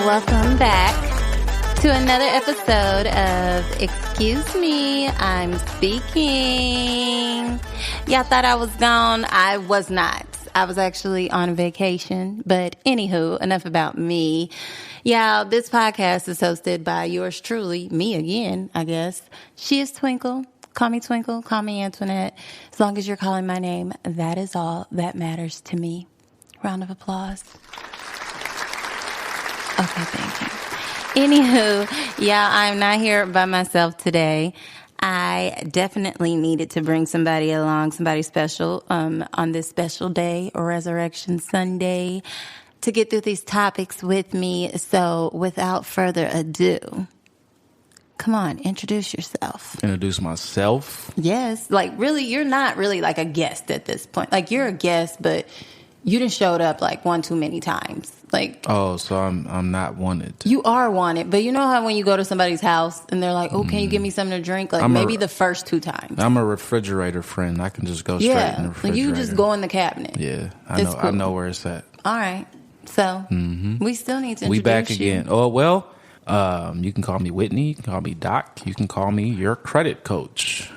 Welcome back to another episode of Excuse Me, I'm Speaking. Y'all thought I was gone. I was not. I was actually on vacation. But anywho, enough about me. Y'all, this podcast is hosted by yours truly, me again, I guess. She is Twinkle. Call me Twinkle. Call me Antoinette. As long as you're calling my name, that is all that matters to me. Round of applause. Okay, thank you. Anywho, yeah, I'm not here by myself today. I definitely needed to bring somebody along, somebody special, on this special day, Resurrection Sunday, to get through these topics with me. So without further ado, come on, introduce yourself. Introduce myself? Yes. Like, really, you're not really like a guest at this point. Like, you're a guest, but you done showed up like one too many times. Like, oh, so I'm not wanted. You are wanted, but you know how when you go to somebody's house and they're like, "Oh, can you give me something to drink?" Like maybe the first 2 times. I'm a refrigerator friend. I can just go straight in the refrigerator. You just go in the cabinet. Yeah, I know. Cool. I know where it's at. All right, so we still need to introduce we back you. again. Oh well, you can call me Whitney. You can call me Doc. You can call me your credit coach,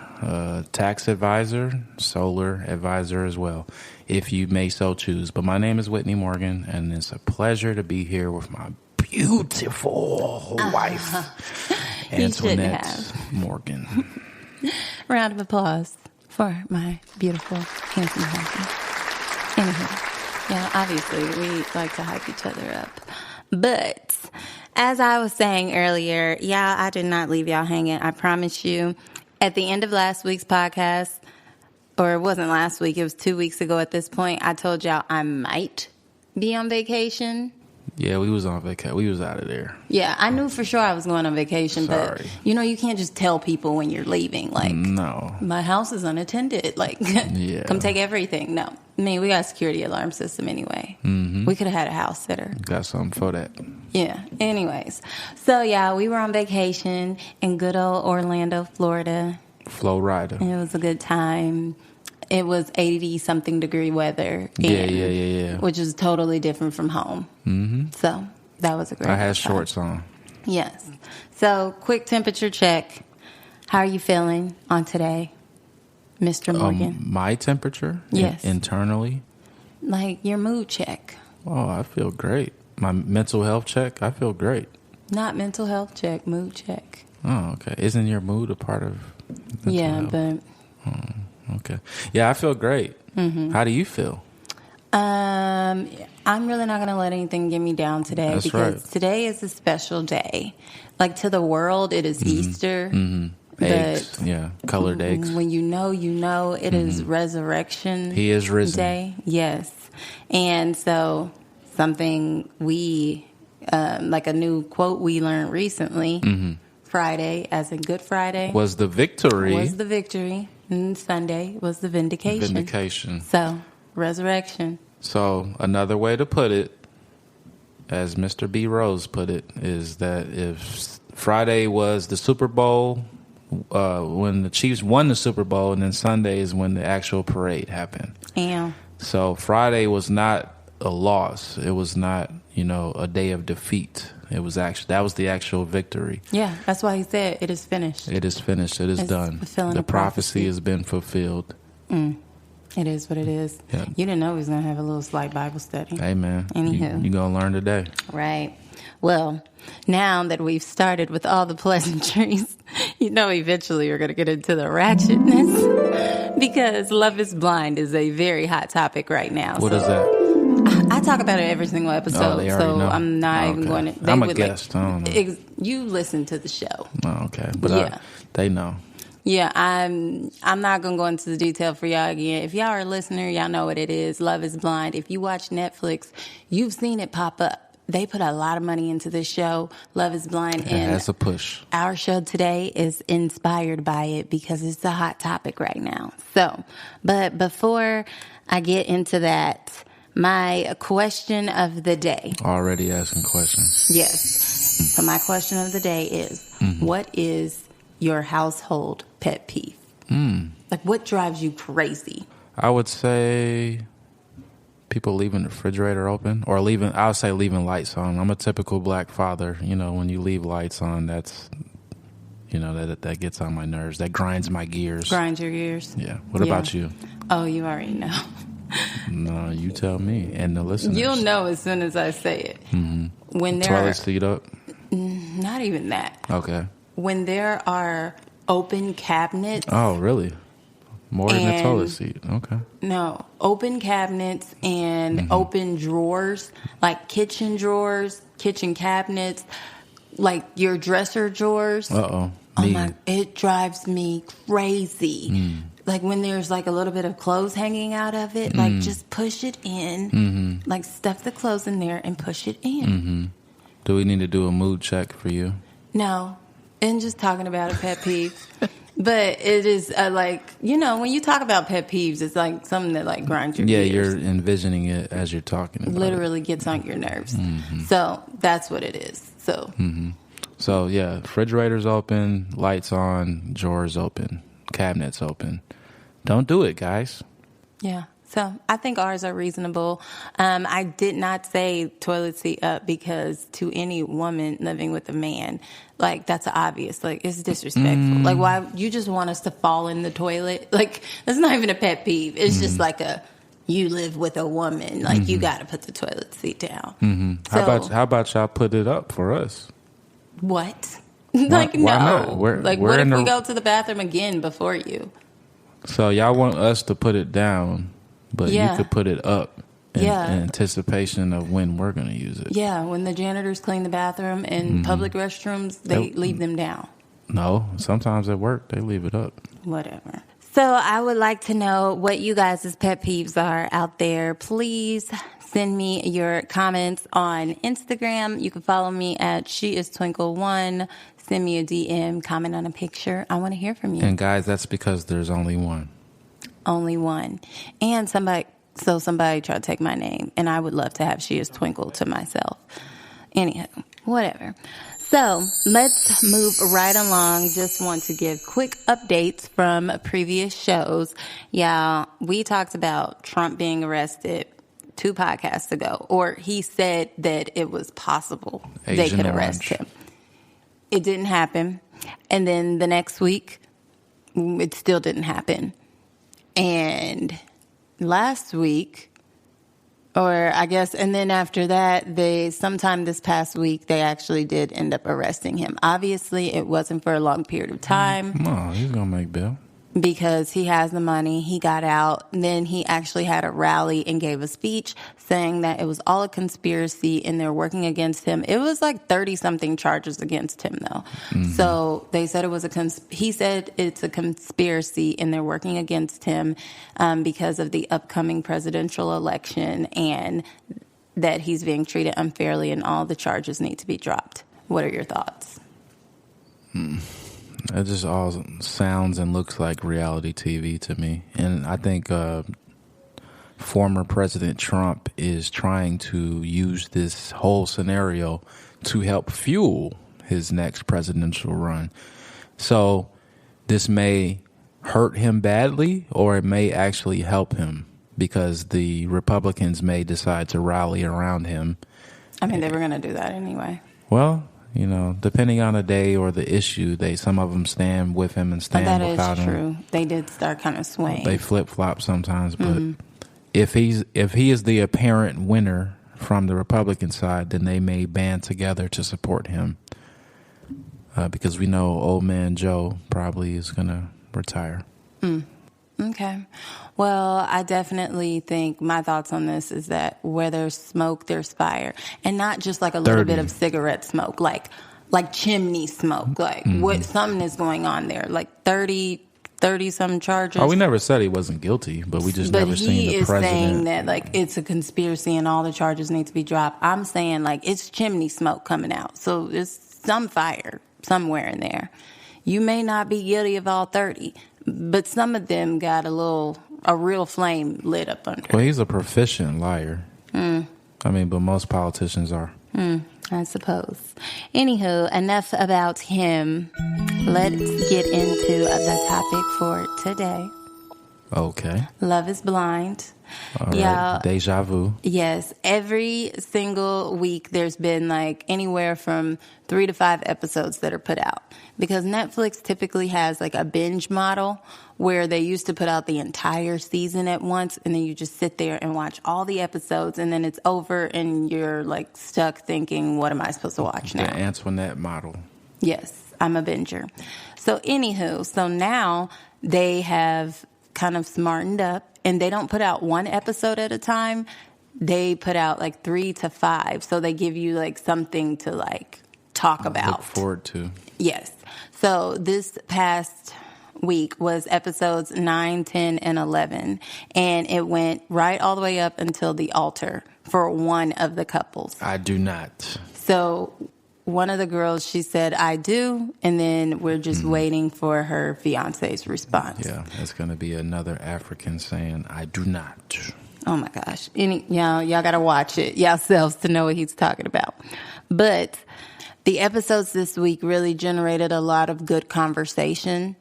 tax advisor, solar advisor as well, if you may so choose. But my name is Whitney Morgan, and it's a pleasure to be here with my beautiful wife, Antoinette Morgan. Round of applause for my beautiful, handsome husband. Anyway, yeah, obviously we like to hype each other up. But as I was saying earlier, yeah, I did not leave y'all hanging. I promise you. At the end of last week's podcast, or it wasn't last week, it was 2 weeks ago at this point, I told y'all I might be on vacation. Yeah, we was on vacation. We was out of there. Yeah, I knew for sure I was going on vacation, Sorry. But you can't just tell people when you're leaving. Like, no, my house is unattended. Like, yeah. Come take everything. No, I mean, we got a security alarm system anyway. Mm-hmm. We could have had a house sitter. Got something for that. Yeah. Anyways, so yeah, we were on vacation in good old Orlando, Florida. Florida. It was a good time. It was 80-something degree weather. Yeah. Which is totally different from home. Mm-hmm. So that was a great time. I had shorts on. Yes. So quick temperature check. How are you feeling on today, Mr. Morgan? My temperature? Yes. Internally? Like your mood check. Oh, I feel great. My mental health check? I feel great. Not mental health check, mood check. Oh, okay. Isn't your mood a part of mental health? But... okay. Yeah, I feel great. Mm-hmm. How do you feel? I'm really not going to let anything get me down today. That's because right. Today is a special day. Like, to the world, it is Easter. Mm-hmm. Eggs. Yeah, colored eggs. When you know, it is Resurrection He is risen. Day. Yes. And so something we, like a new quote we learned recently, Friday, as in Good Friday. Was the victory. And Sunday was the vindication. So, resurrection. So, another way to put it, as Mr. B. Rose put it, is that if Friday was the Super Bowl, when the Chiefs won the Super Bowl, and then Sunday is when the actual parade happened. Yeah. So, Friday was not a loss. It was not, a day of defeat. It was that was the actual victory. Yeah, that's why he said it is finished. It is finished. It is done. The prophecy has been fulfilled. It is what it is. Yeah. You didn't know he was going to have a little slight Bible study. Hey, man. Anywho. You're going to learn today. Right. Well, now that we've started with all the pleasantries, eventually we're going to get into the ratchetness. Because Love is Blind is a very hot topic right now. What is that? I talk about it every single episode, know. I'm not even going to. I'm a guest. I don't know. You listen to the show. Oh, okay, but they know. Yeah, I'm not going to go into the detail for y'all again. If y'all are a listener, y'all know what it is. Love is Blind. If you watch Netflix, you've seen it pop up. They put a lot of money into this show, Love is Blind. And that's a push. Our show today is inspired by it because it's a hot topic right now. So, but before I get into that, my question of the day. Already asking questions. Yes. So my question of the day is, what is your household pet peeve? Like, what drives you crazy? I would say people leaving the refrigerator open or I'll say leaving lights on. I'm a typical black father. You know, when you leave lights on, that's, you know, that gets on my nerves. That grinds my gears. Grinds your gears? Yeah. What about you? Oh, you already know. No, you tell me and the listeners. You'll know as soon as I say it. Mm-hmm. When there toilet seat up? Not even that. Okay. When there are open cabinets. Oh, really? More than a toilet seat. Okay. No, open cabinets and open drawers, like kitchen drawers, kitchen cabinets, like your dresser drawers. Uh-oh. Oh my, it drives me crazy. Like when there's like a little bit of clothes hanging out of it, like just push it in, like stuff the clothes in there and push it in. Do we need to do a mood check for you? No, and just talking about a pet peeve. But it is like, you know, when you talk about pet peeves, it's like something that like grinds your gears. Yeah, you're envisioning it as you're talking about Literally gets on your nerves. So that's what it is. So. So yeah, refrigerators open, lights on, drawers open, cabinets open. Don't do it, guys. Yeah. So I think ours are reasonable. I did not say toilet seat up because to any woman living with a man, like that's obvious. Like it's disrespectful. Like why you just want us to fall in the toilet? Like that's not even a pet peeve. It's just like you live with a woman. Like you got to put the toilet seat down. So, how about y'all put it up for us? What? Like why no. not? Like what if we go to the bathroom again before you? So y'all want us to put it down, but you could put it up in anticipation of when we're going to use it. Yeah, when the janitors clean the bathroom and public restrooms, they leave them down. No, sometimes at work, they leave it up. Whatever. So I would like to know what you guys' pet peeves are out there. Please send me your comments on Instagram. You can follow me at SheIsTwinkle1. Send me a DM, comment on a picture. I want to hear from you. And guys, that's because there's only one. Only one. And somebody tried to take my name, and I would love to have SheIsTwinkle to myself. Anyhow, whatever. So let's move right along. Just want to give quick updates from previous shows. Yeah, we talked about Trump being arrested 2 podcasts ago, or he said that it was possible they could arrest him. It didn't happen. And then the next week, it still didn't happen. And last week, or I guess, and then after that, sometime this past week, they actually did end up arresting him. Obviously, it wasn't for a long period of time. No, he's going to make bail. Because he has the money, he got out, and then he actually had a rally and gave a speech saying that it was all a conspiracy and they're working against him. It was like 30-something charges against him, though. So they said it was he said it's a conspiracy and they're working against him because of the upcoming presidential election and that he's being treated unfairly and all the charges need to be dropped. What are your thoughts? It just all sounds and looks like reality TV to me. And I think former President Trump is trying to use this whole scenario to help fuel his next presidential run. So this may hurt him badly, or it may actually help him because the Republicans may decide to rally around him. I mean, they were going to do that anyway. Well, you know, depending on the day or the issue, some of them stand with him and stand without him. That is true. They did start kind of swaying. They flip-flop sometimes, but if he is the apparent winner from the Republican side, then they may band together to support him. Because we know old man Joe probably is going to retire. Okay. Well, I definitely think my thoughts on this is that where there's smoke, there's fire. And not just like a little bit of cigarette smoke, like chimney smoke. Like something is going on there. Like 30 some charges. Oh, we never said he wasn't guilty, but we just never seen the president. But he is saying that like it's a conspiracy and all the charges need to be dropped. I'm saying like it's chimney smoke coming out. So there's some fire somewhere in there. You may not be guilty of all 30, but some of them got a real flame lit up under. Well, he's a proficient liar. I mean, but most politicians are. I suppose. Anywho, enough about him. Let's get into the topic for today. Okay. Love is Blind. All right. Yeah. Deja vu. Yes. Every single week there's been like anywhere from 3 to 5 episodes that are put out. Because Netflix typically has like a binge model where they used to put out the entire season at once, and then you just sit there and watch all the episodes, and then it's over and you're like stuck thinking, what am I supposed to watch now? The Antoinette model. Yes, I'm a binger. So anywho, so now they have kind of smartened up, and they don't put out one episode at a time. They put out like 3 to 5. So they give you like something to like talk about. Look forward to. Yes. So this past week was episodes 9, 10, and 11. And it went right all the way up until the altar for one of the couples. I do not. So one of the girls, she said, I do. And then we're just waiting for her fiance's response. Yeah, it's going to be another African saying, I do not. Oh, my gosh. Y'all got to watch it yourselves to know what he's talking about. But the episodes this week really generated a lot of good conversation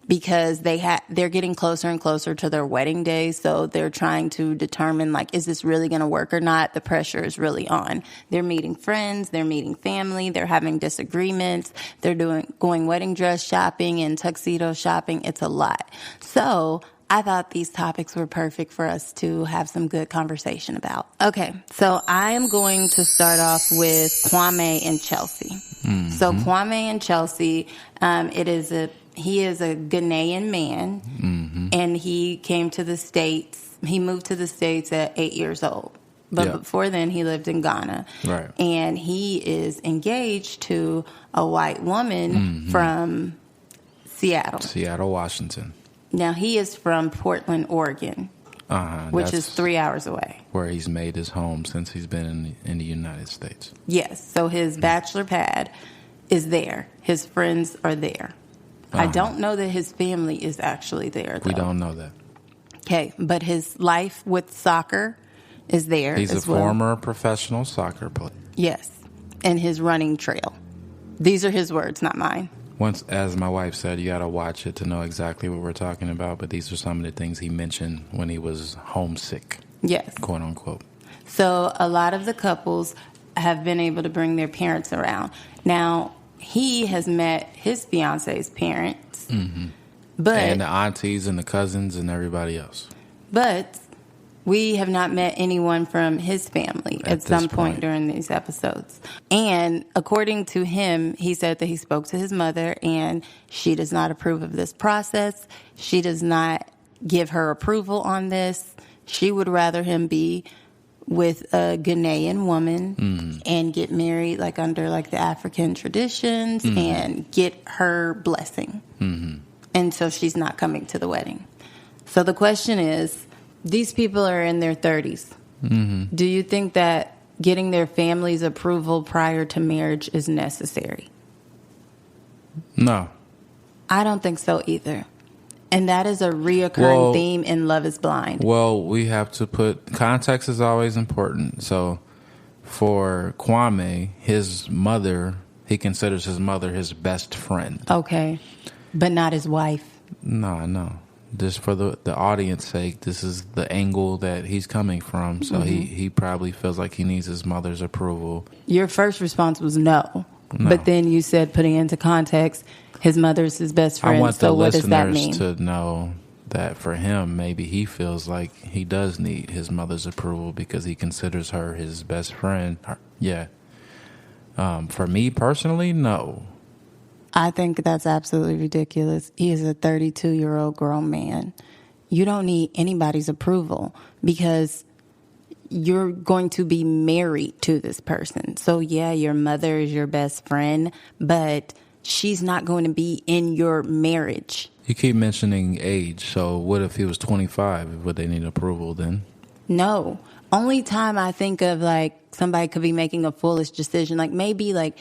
because they're getting closer and closer to their wedding day. So they're trying to determine, like, is this really going to work or not? The pressure is really on. They're meeting friends. They're meeting family. They're having disagreements. They're going wedding dress shopping and tuxedo shopping. It's a lot. So I thought these topics were perfect for us to have some good conversation about. Okay, so I am going to start off with Kwame and Chelsea. Mm-hmm. So Kwame and Chelsea, he is a Ghanaian man, and he came to the States. He moved to the States at 8 years old. But before then, he lived in Ghana. Right. And he is engaged to a white woman from Seattle. Seattle, Washington. Now, he is from Portland, Oregon, which is 3 hours away. Where he's made his home since he's been in the United States. Yes. So his bachelor pad is there. His friends are there. I don't know that his family is actually there, though. We don't know that. Okay. But his life with soccer is there. He's a former professional soccer player. Yes. And his running trail. These are his words, not mine. Once, as my wife said, you got to watch it to know exactly what we're talking about. But these are some of the things he mentioned when he was homesick. Yes. Quote unquote. So a lot of the couples have been able to bring their parents around. Now, he has met his fiance's parents. But, and the aunties and the cousins and everybody else. But we have not met anyone from his family at some point during these episodes. And according to him, he said that he spoke to his mother and she does not approve of this process. She does not give her approval on this. She would rather him be with a Ghanaian woman and get married like under like the African traditions and get her blessing. And so she's not coming to the wedding. So the question is, these people are in their 30s. Do you think that getting their family's approval prior to marriage is necessary? No. I don't think so either. And that is a reoccurring theme in Love is Blind. Well, we have to context is always important. So for Kwame, his mother, he considers his mother his best friend. Okay. But not his wife. No. Just for the audience sake, this is the angle that he's coming from. So he probably feels like he needs his mother's approval. Your first response was no. But then you said, putting into context, his mother's his best friend. I want so what does that mean? the listeners to know that for him, maybe he feels like he does need his mother's approval because he considers her his best friend. Yeah. For me personally, no. I think that's absolutely ridiculous. He is a 32-year-old grown man. You don't need anybody's approval because you're going to be married to this person. So, yeah, your mother is your best friend, but she's not going to be in your marriage. You keep mentioning age. So what if he was 25? Would they need approval then? No. Only time I think of like somebody could be making a foolish decision, like maybe like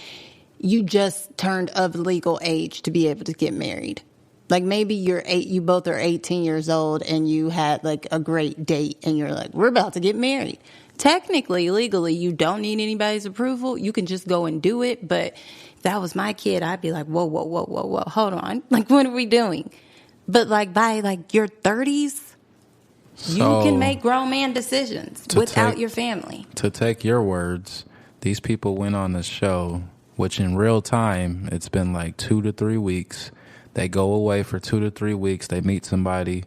you just turned of legal age to be able to get married. Like maybe you both are 18 years old and you had like a great date and you're like, we're about to get married. Technically, legally, you don't need anybody's approval. You can just go and do it. But if that was my kid, I'd be like, whoa, hold on. Like, what are we doing? But like by like your 30s, You can make grown man decisions without your family. To take your words, these people went on the show, which in real time, it's been like 2 to 3 weeks. They go away for 2 to 3 weeks. They meet somebody.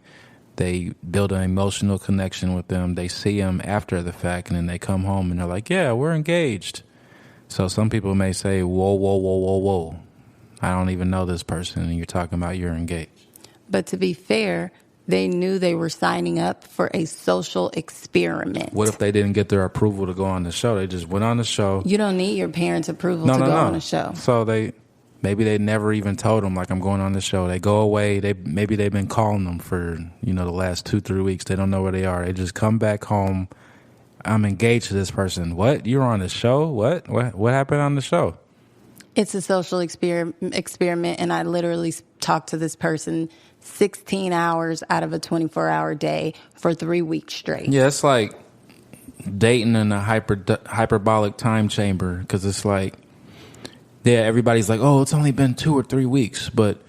They build an emotional connection with them. They see them after the fact, and then they come home and they're like, yeah, we're engaged. So some people may say, whoa, whoa, whoa, whoa, whoa. I don't even know this person, and you're talking about you're engaged. But to be fair, they knew they were signing up for a social experiment. What if they didn't get their approval to go on the show? They just went on the show. You don't need your parents' approval to go on a show. So maybe they never even told them, like, I'm going on the show. They go away. Maybe they've been calling them for, the last 2-3 weeks. They don't know where they are. They just come back home. I'm engaged to this person. What? You're on the show? What happened on the show? It's a social experiment, and I literally talked to this person 16 hours out of a 24-hour day for 3 weeks straight. Yeah, it's like dating in a hyperbolic time chamber, because it's like, yeah, everybody's like, oh, it's only been 2 or 3 weeks. But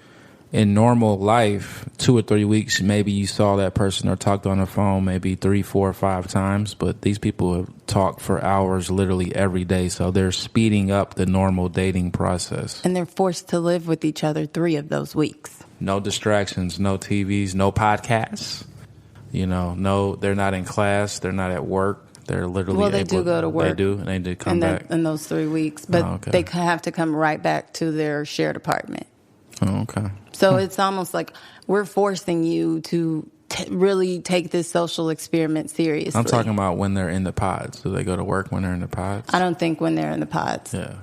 in normal life, 2 or 3 weeks, maybe you saw that person or talked on the phone maybe 3, 4, 5 times. But these people have talked for hours literally every day. So they're speeding up the normal dating process. And they're forced to live with each other 3 of those weeks. No distractions, no TVs, no podcasts. No, they're not in class. They're not at work. They're literally they do go to work. They do, and they did come back. In those 3 weeks. But they have to come right back to their shared apartment. Oh, okay. So it's almost like we're forcing you to really take this social experiment seriously. I'm talking about when they're in the pods. Do they go to work when they're in the pods? I don't think when they're in the pods. Yeah.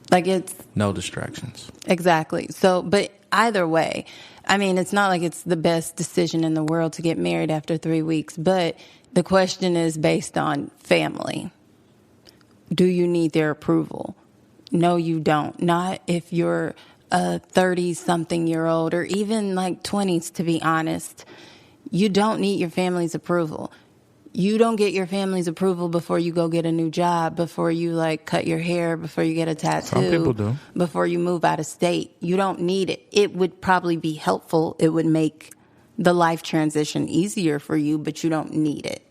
Like it's... No distractions. Exactly. So, but either way, I mean, it's not like it's the best decision in the world to get married after 3 weeks, but the question is based on family. Do you need their approval? No, you don't. Not if you're a 30-something-year-old or even like 20s, to be honest. You don't need your family's approval. You don't get your family's approval before you go get a new job, before you like cut your hair, before you get a tattoo. Some people do. Before you move out of state. You don't need it. It would probably be helpful. It would make the life transition easier for you, but you don't need it.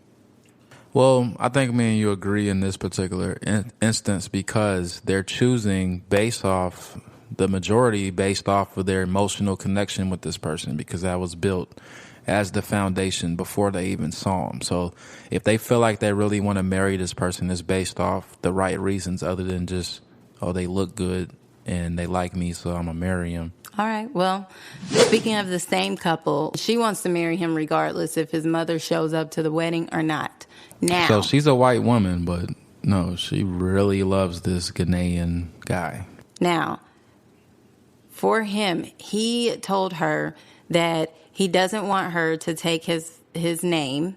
Well, I think me and you agree in this particular instance because they're choosing the majority based off of their emotional connection with this person, because that was built as the foundation before they even saw him. So if they feel like they really want to marry this person, it's based off the right reasons other than just, oh, they look good and they like me, so I'm going to marry him. All right. Well, speaking of the same couple, she wants to marry him regardless if his mother shows up to the wedding or not. Now, so she's a white woman, but no, she really loves this Ghanaian guy. Now, for him, he told her that he doesn't want her to take his name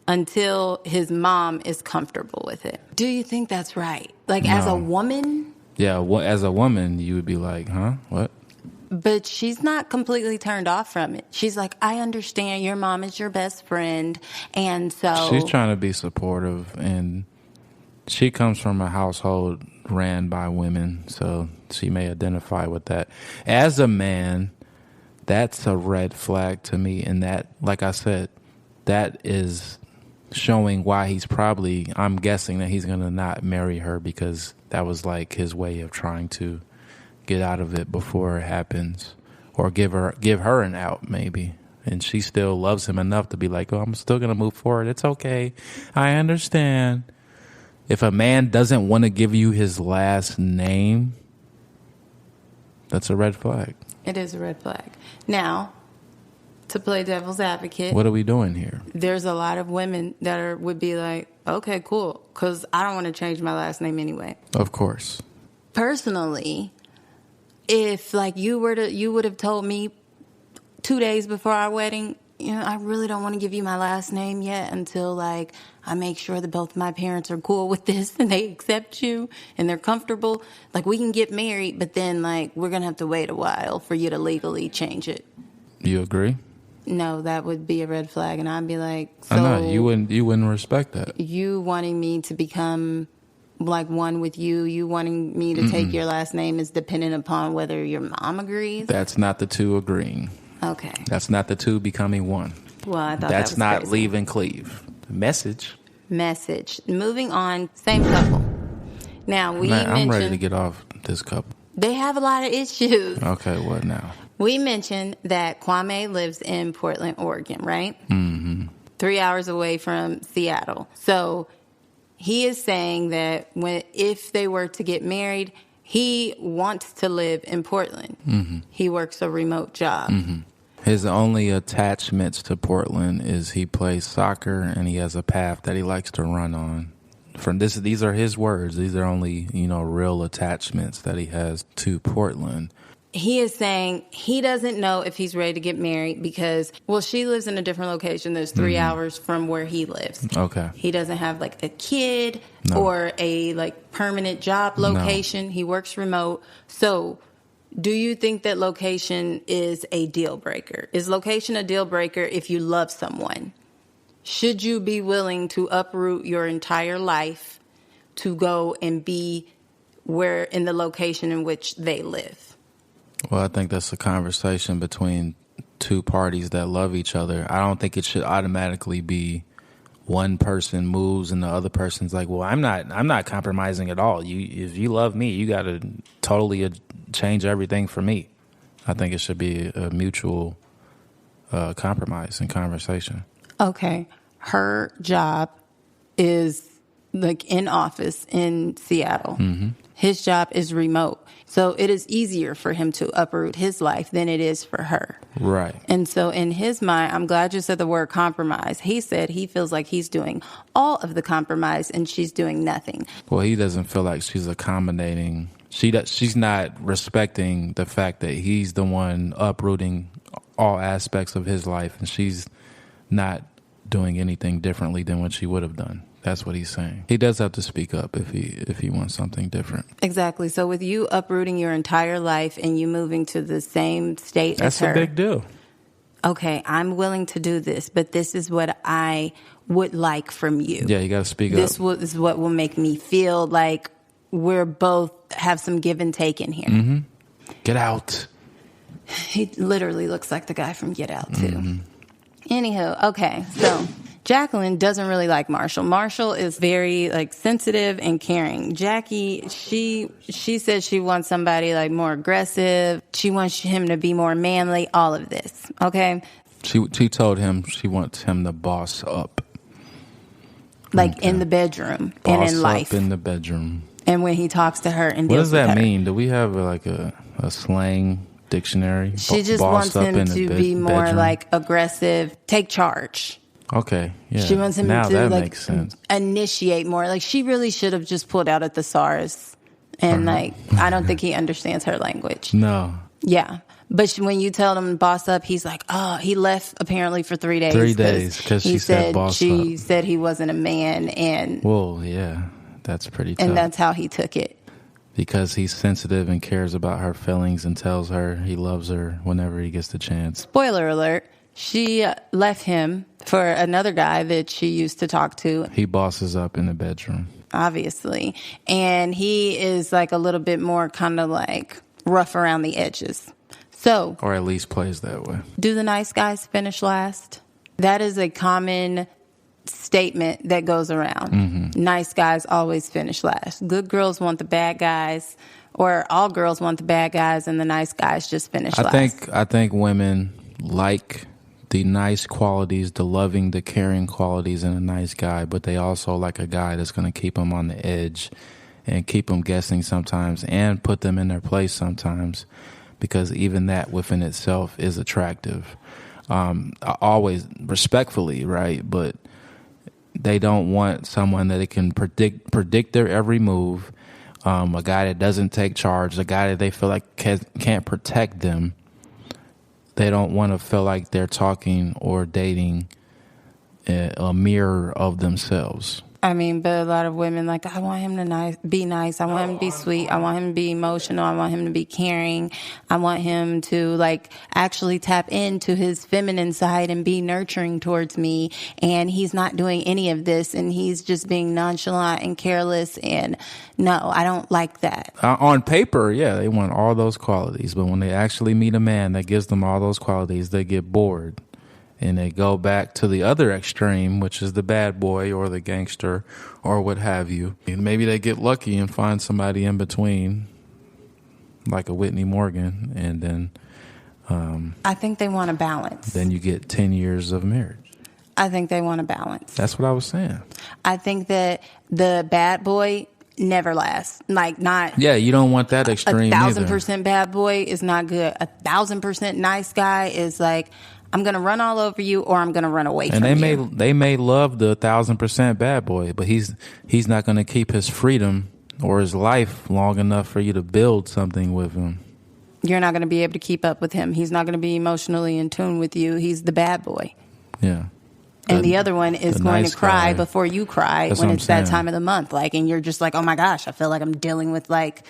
until his mom is comfortable with it. Do you think that's right? Like, no. As a woman? Yeah, as a woman, you would be like, huh? What? But she's not completely turned off from it. She's like, I understand your mom is your best friend, and so... She's trying to be supportive, and she comes from a household ran by women, so she may identify with that. As a man, that's a red flag to me, and that, like I said, that is showing why I'm guessing that he's going to not marry her, because that was like his way of trying to get out of it before it happens, or give her an out maybe. And she still loves him enough to be like, oh, I'm still going to move forward. It's okay. I understand. If a man doesn't want to give you his last name, that's a red flag. It is a red flag. Now, to play devil's advocate. What are we doing here? There's a lot of women that would be like, okay, cool, because I don't want to change my last name anyway. Of course. Personally, if like you would have told me 2 days before our wedding, I really don't want to give you my last name yet until like I make sure that both my parents are cool with this and they accept you and they're comfortable. Like, we can get married, but then like we're gonna have to wait a while for you to legally change it. You agree? No, that would be a red flag, and I'd be like, so I know you wouldn't respect that. You wanting me to become like one with you wanting me to take your last name is dependent upon whether your mom agrees? That's not the two agreeing. Okay. That's not the two becoming one. Well, I thought That's that was not crazy. leave and cleave. Message. Moving on, same couple. Now, we Man, I'm ready to mentioned get off this couple. they have a lot of issues. Okay, what now? We mentioned that Kwame lives in Portland, Oregon, right? Mm-hmm. 3 hours away from Seattle. So he is saying that if they were to get married, he wants to live in Portland. Mm-hmm. He works a remote job. Mm-hmm. His only attachments to Portland is he plays soccer and he has a path that he likes to run on. These are his words. These are only, real attachments that he has to Portland. He is saying he doesn't know if he's ready to get married because, she lives in a different location. There's 3 hours from where he lives. Okay. He doesn't have like a kid or a permanent job location. No. He works remote. So do you think that location is a deal breaker? Is location a deal breaker if you love someone? Should you be willing to uproot your entire life to go and be in the location in which they live? Well, I think that's a conversation between two parties that love each other. I don't think it should automatically be one person moves and the other person's like, well, I'm not compromising at all. If you love me, you got to totally change everything for me. I think it should be a mutual compromise and conversation. Okay. Her job is in office in Seattle. Mm-hmm. His job is remote. So it is easier for him to uproot his life than it is for her. Right. And so in his mind, I'm glad you said the word compromise. He said he feels like he's doing all of the compromise and she's doing nothing. Well, he doesn't feel like she's accommodating. She's not respecting the fact that he's the one uprooting all aspects of his life and she's not doing anything differently than what she would have done. That's what he's saying. He does have to speak up if he wants something different. Exactly. So with you uprooting your entire life and you moving to the same state as her. That's a big deal. Okay, I'm willing to do this, but this is what I would like from you. Yeah, you got to speak up. This is what will make me feel like we're both have some give and take in here. Mm-hmm. Get out. He literally looks like the guy from Get Out, too. Mm-hmm. Anywho, okay, so Jacqueline doesn't really like Marshall. Marshall is very sensitive and caring. Jackie, she says she wants somebody more aggressive. She wants him to be more manly. All of this, okay? She told him she wants him to boss up, in the bedroom boss and in life. Up in the bedroom. And when he talks to her and what deals does that with her. mean? Do we have a slang dictionary? She just wants him to be more aggressive, take charge. Okay, yeah. She wants him now to that makes sense. Initiate more. She really should have just pulled out a thesaurus. And I don't think he understands her language. No. Yeah. But when you tell him to boss up, he's like, oh, he left apparently for 3 days. 3 days because she said boss up. She said he wasn't a man. And well, yeah, that's pretty tough. And that's how he took it. Because he's sensitive and cares about her feelings and tells her he loves her whenever he gets the chance. Spoiler alert. She left him for another guy that she used to talk to. He bosses up in the bedroom. Obviously. And he is a little bit more kind of rough around the edges. So. Or at least plays that way. Do the nice guys finish last? That is a common statement that goes around. Mm-hmm. Nice guys always finish last. Good girls want the bad guys, or all girls want the bad guys and the nice guys just finish last. I think women like the nice qualities, the loving, the caring qualities in a nice guy, but they also like a guy that's going to keep them on the edge and keep them guessing sometimes and put them in their place sometimes, because even that within itself is attractive. Always respectfully, right? But they don't want someone that they can predict their every move, a guy that doesn't take charge, a guy that they feel like can't protect them. They don't want to feel like they're talking or dating a mirror of themselves. I mean, but a lot of women, I want him to be nice. I want him to be sweet. I want him to be emotional. I want him to be caring. I want him to, actually tap into his feminine side and be nurturing towards me. And he's not doing any of this. And he's just being nonchalant and careless. And no, I don't like that. On paper, yeah, they want all those qualities. But when they actually meet a man that gives them all those qualities, they get bored. and they go back to the other extreme, which is the bad boy or the gangster or what have you. And maybe they get lucky and find somebody in between, like a Whitney Morgan, and then I think they want a balance. Then you get 10 years of marriage. I think they want a balance. That's what I was saying. I think that the bad boy never lasts. Like, not. Yeah, you don't want that extreme. 1,000% bad boy is not good. 1,000% nice guy is like, I'm going to run all over you, or I'm going to run away from you. And they may love the 1,000% bad boy, but he's not going to keep his freedom or his life long enough for you to build something with him. You're not going to be able to keep up with him. He's not going to be emotionally in tune with you. He's the bad boy. Yeah. And the other one is going nice to cry guy. Before you cry. That's when what it's I'm that saying. time of the month. Like, and you're just like, oh my gosh, I feel like I'm dealing with like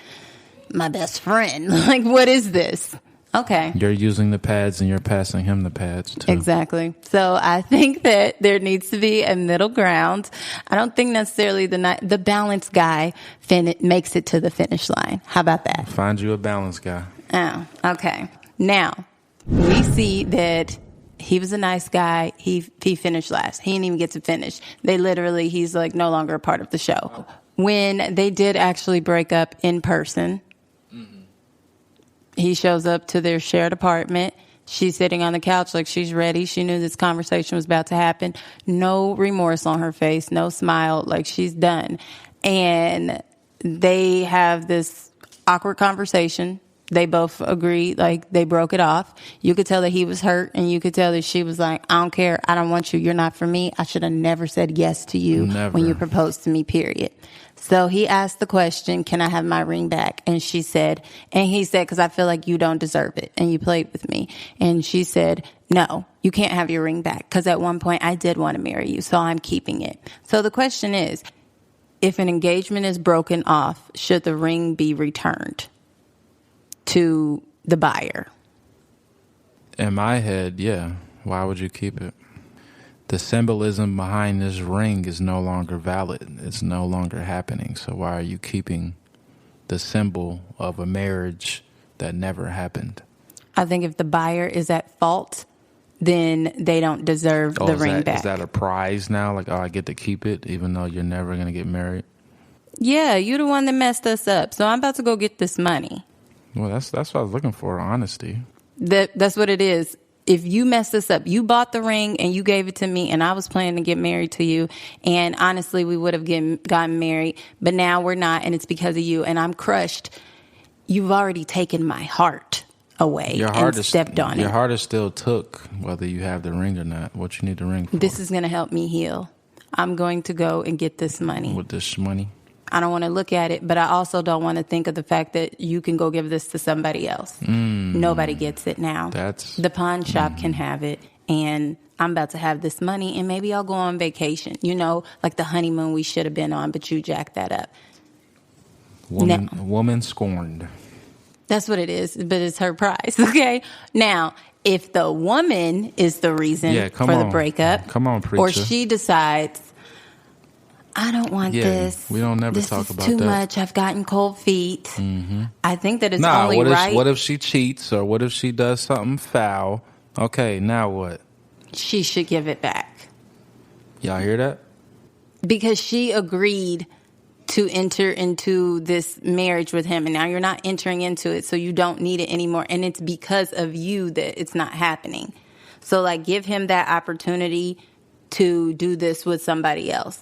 my best friend. Like, what is this? Okay. You're using the pads and you're passing him the pads too. Exactly. So I think that there needs to be a middle ground. I don't think necessarily the balanced guy makes it to the finish line. How about that? Find you a balanced guy. Oh, okay. Now, we see that he was a nice guy. He finished last. He didn't even get to finish. He's like no longer a part of the show. When they did actually break up in person, he shows up to their shared apartment. She's sitting on the couch like she's ready. She knew this conversation was about to happen. No remorse on her face, no smile, like she's done. And they have this awkward conversation. They both agree, like they broke it off. You could tell that he was hurt, and you could tell that she was like, I don't care. I don't want you. You're not for me. I should have never said yes to you when you proposed to me, period. So he asked the question, can I have my ring back? And he said, because I feel like you don't deserve it and you played with me. And she said, no, you can't have your ring back, because at one point I did want to marry you, so I'm keeping it. So the question is, if an engagement is broken off, should the ring be returned to the buyer? In my head, yeah. Why would you keep it? The symbolism behind this ring is no longer valid. It's no longer happening. So why are you keeping the symbol of a marriage that never happened? I think if the buyer is at fault, then they don't deserve the ring back. Is that a prize now? Like, I get to keep it even though you're never going to get married? Yeah, you're the one that messed us up. So I'm about to go get this money. Well, that's what I was looking for, honesty. That's what it is. If you messed this up, you bought the ring and you gave it to me, and I was planning to get married to you, and honestly, we would have gotten married, but now we're not, and it's because of you, and I'm crushed. You've already taken my heart away and stepped on it. Your heart is still took, whether you have the ring or not. What you need the ring for? This is going to help me heal. I'm going to go and get this money. With this money? I don't want to look at it, but I also don't want to think of the fact that you can go give this to somebody else. Nobody gets it now. The pawn shop can have it, and I'm about to have this money, and maybe I'll go on vacation. You know, like the honeymoon we should have been on, but you jacked that up. Woman scorned. That's what it is, but it's her prize, okay? Now, if the woman is the reason for the breakup, come on, preacher. Or she decides, I don't want this. We don't never talk about that. This is too much. I've gotten cold feet. Mm-hmm. I think that it's only right. What if she cheats, or what if she does something foul? Okay, now what? She should give it back. Y'all hear that? Because she agreed to enter into this marriage with him, and now you're not entering into it, so you don't need it anymore. And it's because of you that it's not happening. So, like, give him that opportunity to do this with somebody else.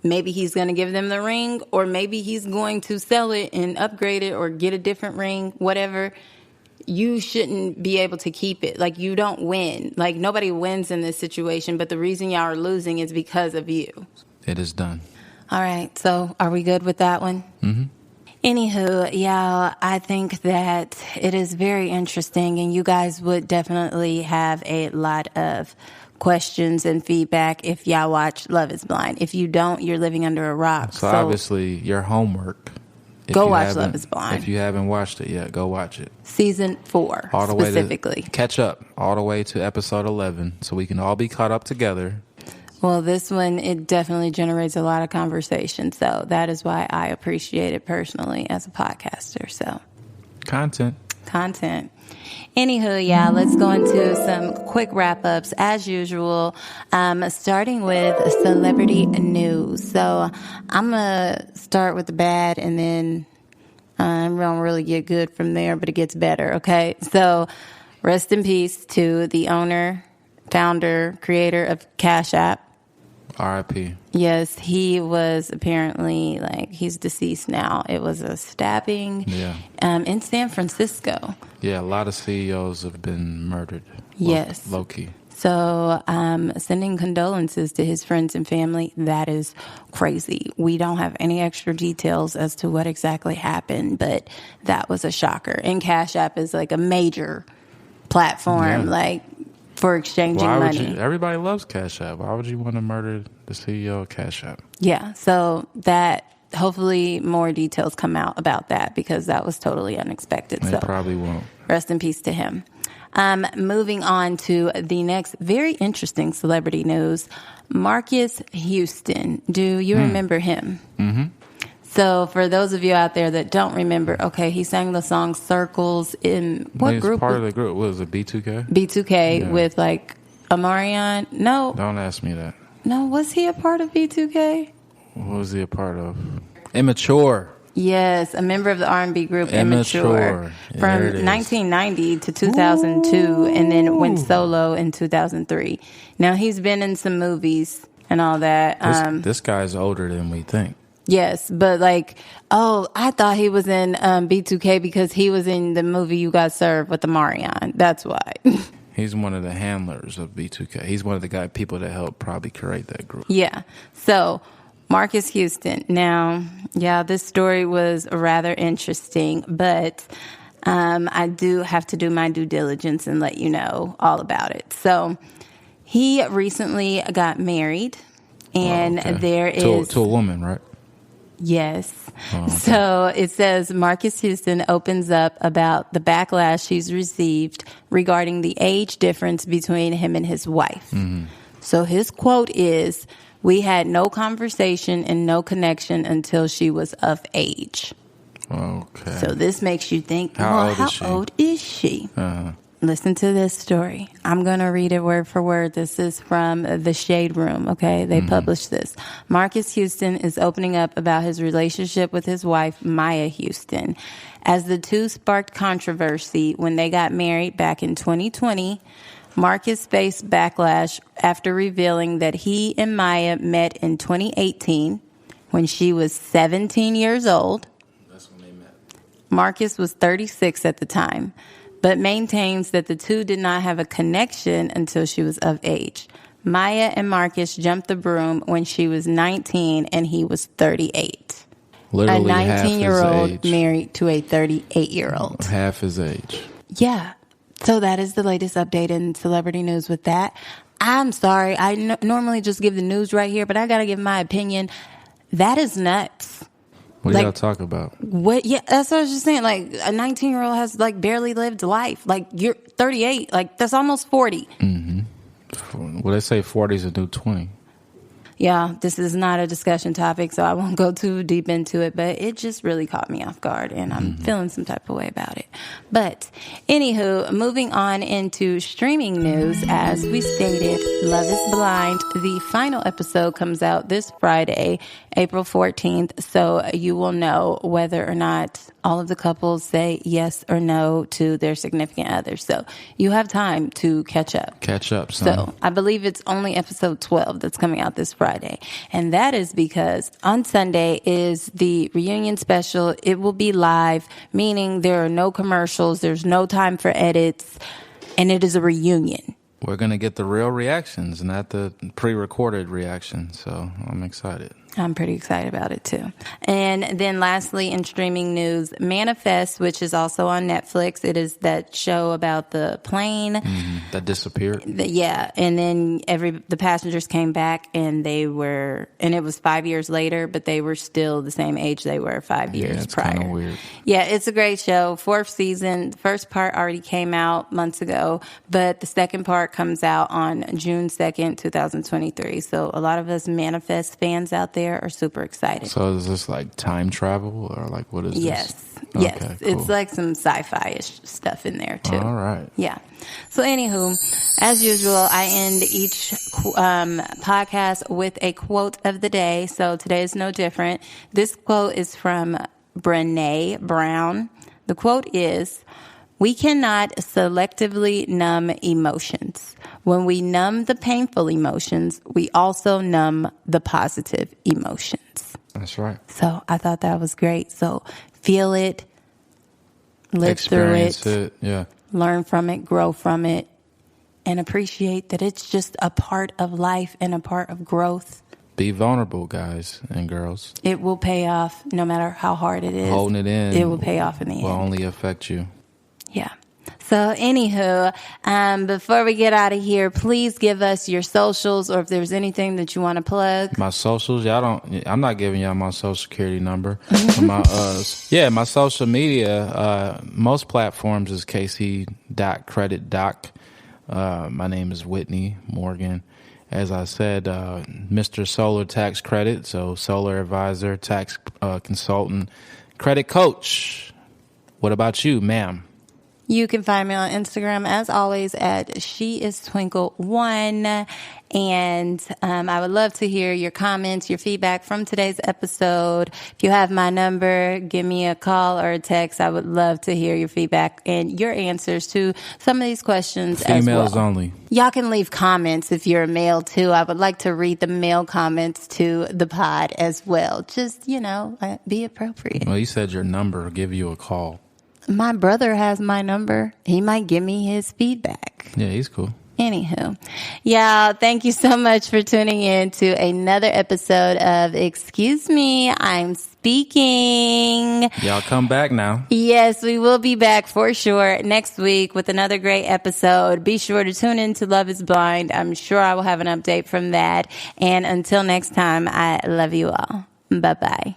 Maybe he's going to give them the ring, or maybe he's going to sell it and upgrade it or get a different ring, whatever. You shouldn't be able to keep it. Like, you don't win. Like, nobody wins in this situation, but the reason y'all are losing is because of you. It is done. All right. So are we good with that one? Mm-hmm. Anywho, y'all, I think that it is very interesting, and you guys would definitely have a lot of questions and feedback if y'all watch Love is Blind. If you don't, you're living under a rock. So obviously your homework. Go watch Love is Blind. If you haven't watched it yet, go watch it. Season 4 all the specifically. Way to catch up all the way to episode 11 so we can all be caught up together. Well, this one, it definitely generates a lot of conversation. So that is why I appreciate it personally as a podcaster. So content. content. Anywho, yeah, let's go into some quick wrap-ups as usual, starting with celebrity news. So I'm going to start with the bad and then we don't really get good from there, but it gets better, okay? So rest in peace to the owner, founder, creator of Cash App. R.I.P. Yes, he was apparently, he's deceased now. It was a stabbing in San Francisco. Yeah, a lot of CEOs have been murdered. Yes. Low-key. So sending condolences to his friends and family. That is crazy. We don't have any extra details as to what exactly happened, but that was a shocker. And Cash App is a major platform, for exchanging money. Everybody loves Cash App. Why would you want to murder the CEO of Cash App? Yeah, so that hopefully more details come out about that because that was totally unexpected. They probably won't. Rest in peace to him. Moving on to the next very interesting celebrity news, Marques Houston. Do you remember him? Mm-hmm. So for those of you out there that don't remember, okay, he sang the song Circles in what group? Part of the group. What was it, B2K? B2K with Omarion. No. Don't ask me that. No, was he a part of B2K? What was he a part of? Immature. Yes, a member of the R&B group Immature. From 1990 to 2002, and then went solo in 2003. Now, he's been in some movies and all that. This guy's older than we think. Yes, but I thought he was in B2K because he was in the movie You Got Served with Omarion. That's why. He's one of the handlers of B2K. He's one of the people that helped probably create that group. Yeah. So, Marques Houston. Now, this story was rather interesting, but I do have to do my due diligence and let you know all about it. So, he recently got married, and there is... To a woman, right? Yes. Oh, okay. So it says Marques Houston opens up about the backlash he's received regarding the age difference between him and his wife. Mm-hmm. So his quote is, "We had no conversation and no connection until she was of age." Okay. So this makes you think, how old is she? Uh-huh. Listen to this story. I'm going to read it word for word. This is from the Shade Room, okay? They published this. Marques Houston is opening up about his relationship with his wife, Maya Houston. As the two sparked controversy when they got married back in 2020, Marques faced backlash after revealing that he and Maya met in 2018 when she was 17 years old. That's when they met. Marques was 36 at the time, but maintains that the two did not have a connection until she was of age. Maya and Marques jumped the broom when she was 19 and he was 38. Literally a 19-year-old half married to a 38-year-old. Half his age. Yeah. So that is the latest update in celebrity news with that. I'm sorry. I normally just give the news right here, but I got to give my opinion. That is nuts. What do y'all talk about? What? Yeah, that's what I was just saying. A 19-year-old has barely lived life. You're 38. That's almost 40. Mm-hmm. Well, they say 40 is a new 20. Yeah, this is not a discussion topic, so I won't go too deep into it, but it just really caught me off guard, and I'm feeling some type of way about it. But, anywho, moving on into streaming news, as we stated, Love is Blind. The final episode comes out this Friday, April 14th, so you will know whether or not all of the couples say yes or no to their significant others. So you have time to catch up. Catch up, son. So I believe it's only episode 12 that's coming out this Friday. And that is because on Sunday is the reunion special. It will be live, meaning there are no commercials. There's no time for edits. And it is a reunion. We're going to get the real reactions, not the pre-recorded reactions. So I'm excited. I'm pretty excited about it, too. And then lastly, in streaming news, Manifest, which is also on Netflix. It is that show about the plane. That disappeared? Yeah. And then the passengers came back and it was 5 years later, but they were still the same age they were 5 years prior. It's kind of weird. Yeah, it's a great show. 4th season. The first part already came out months ago, but the second part comes out on June 2nd, 2023. So a lot of us Manifest fans out there, there are super excited. So is this like time travel or like what is this? Yes. Okay, Yes. cool. It's like some sci-fi-ish stuff in there too. All right. Yeah. So anywho, as usual, I end each podcast with a quote of the day. So today is no different. This quote is from Brené Brown. The quote is, "We cannot selectively numb emotions. When we numb the painful emotions, we also numb the positive emotions." That's right. So I thought that was great. So feel it, live Experience through it. Yeah. learn from it, grow from it, and appreciate that it's just a part of life and a part of growth. Be vulnerable, guys and girls. It will pay off no matter how hard it is. Holding it in. It will pay off in the end. Will only affect you. Yeah. So anywho, before we get out of here, please give us your socials or if there's anything that you want to plug. My socials, I'm not giving y'all my social security number. my social media, most platforms is kc.creditdoc. My name is Whitney Morgan. As I said, Mr. Solar Tax Credit, so solar advisor, tax consultant, credit coach. What about you, ma'am? You can find me on Instagram, as always, at SheIsTwinkle1. And I would love to hear your comments, your feedback from today's episode. If you have my number, give me a call or a text. I would love to hear your feedback and your answers to some of these questions as well. Females only. Y'all can leave comments if you're a male, too. I would like to read the male comments to the pod as well. Just, be appropriate. Well, you said your number. I'll give you a call. My brother has my number. He might give me his feedback. Yeah, he's cool. Anywho, y'all, thank you so much for tuning in to another episode of Excuse Me, I'm Speaking. Y'all come back now. Yes, we will be back for sure next week with another great episode. Be sure to tune in to Love is Blind. I'm sure I will have an update from that. And until next time, I love you all. Bye-bye.